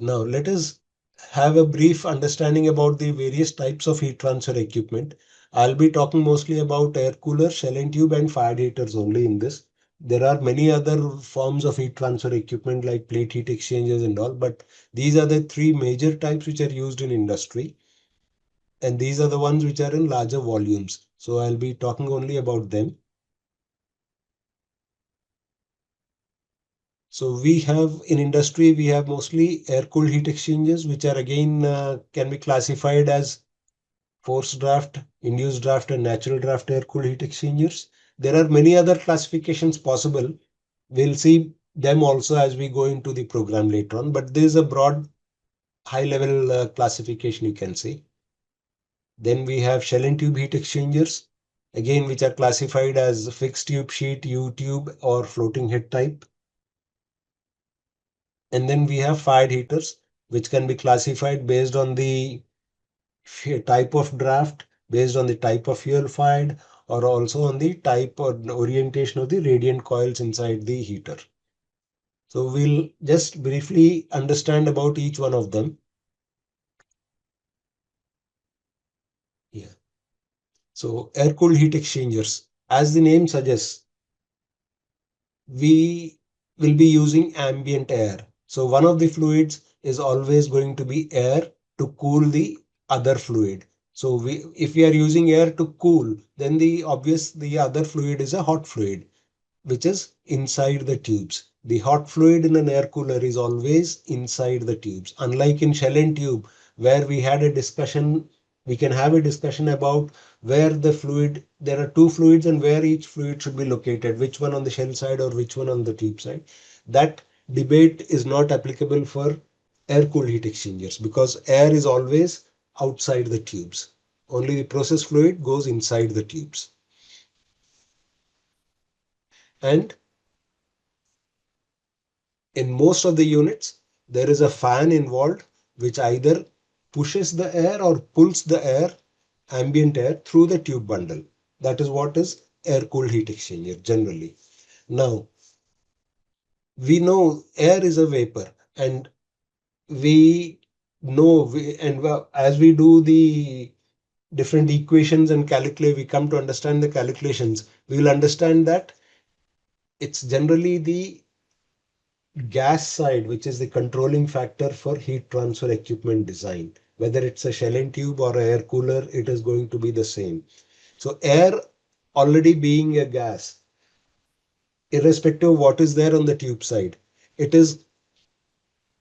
Now let us have a brief understanding about the various types of heat transfer equipment. I'll be talking mostly about air cooler, shell and tube and fired heaters only in this. There are many other forms of heat transfer equipment like plate heat exchangers and all, but these are the three major types which are used in industry. And these are the ones which are in larger volumes. So I'll be talking only about them. So we have in industry, we have mostly air-cooled heat exchangers, which are again can be classified as forced draft, induced draft, and natural draft air-cooled heat exchangers. There are many other classifications possible. We'll see them also as we go into the program later on, but there is a broad high-level classification you can see. Then we have shell and tube heat exchangers, again, which are classified as fixed tube sheet, U-tube, or floating head type. And then we have fired heaters, which can be classified based on the type of draft, based on the type of fuel fired, or also on the type or orientation of the radiant coils inside the heater. So we'll just briefly understand about each one of them. Yeah. So air-cooled heat exchangers, as the name suggests, we will be using ambient air. So one of the fluids is always going to be air to cool the other fluid. So if we are using air to cool, then the other fluid is a hot fluid, which is inside the tubes. The hot fluid in an air cooler is always inside the tubes. Unlike in shell and tube, where we had a discussion, we can have a discussion about where the fluid, there are two fluids and where each fluid should be located, which one on the shell side or which one on the tube side. That debate is not applicable for air cooled heat exchangers because air is always outside the tubes. Only the process fluid goes inside the tubes. And in most of the units, there is a fan involved which either pushes the air or pulls the air, ambient air, through the tube bundle. That is what is air-cooled heat exchanger generally. Now, we know air is a vapor and we know, as we do the different equations and calculate, we come to understand the calculations, we will understand that it's generally the gas side, which is the controlling factor for heat transfer equipment design. Whether it's a shell and tube or air cooler, it is going to be the same. So air already being a gas, irrespective of what is there on the tube side, it is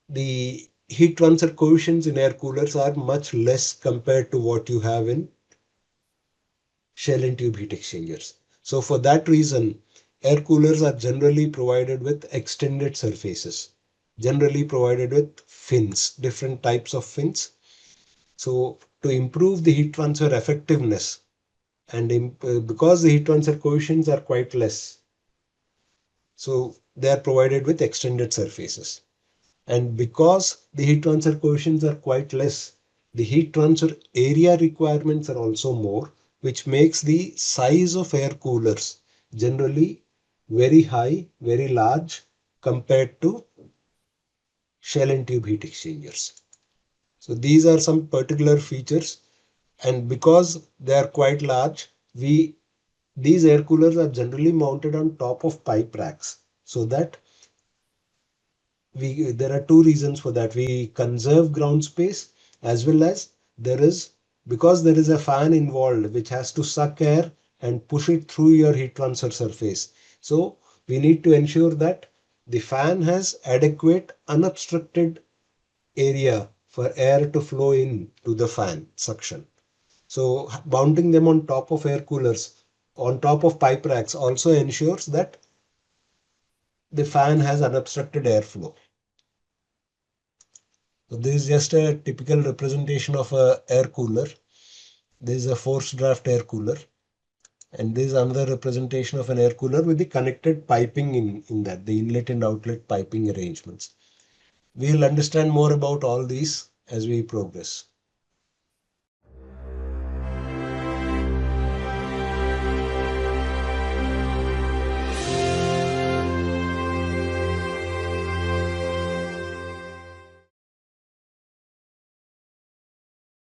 the heat transfer coefficients in air coolers are much less compared to what you have in shell and tube heat exchangers. So for that reason, air coolers are generally provided with extended surfaces, generally provided with fins, different types of fins. So to improve the heat transfer effectiveness and because the heat transfer coefficients are quite less, so they are provided with extended surfaces. And because the heat transfer coefficients are quite less, the heat transfer area requirements are also more, which makes the size of air coolers generally very high, very large compared to shell and tube heat exchangers. So these are some particular features, and because they are quite large, these air coolers are generally mounted on top of pipe racks so that there are two reasons for that. We conserve ground space as well as because there is a fan involved which has to suck air and push it through your heat transfer surface. So we need to ensure that the fan has adequate unobstructed area for air to flow in to the fan suction. So mounting them on top of air coolers, on top of pipe racks also ensures that the fan has unobstructed airflow. So this is just a typical representation of a air cooler. This is a forced draft air cooler. And this is another representation of an air cooler with the connected piping in that, the inlet and outlet piping arrangements. We'll understand more about all these as we progress.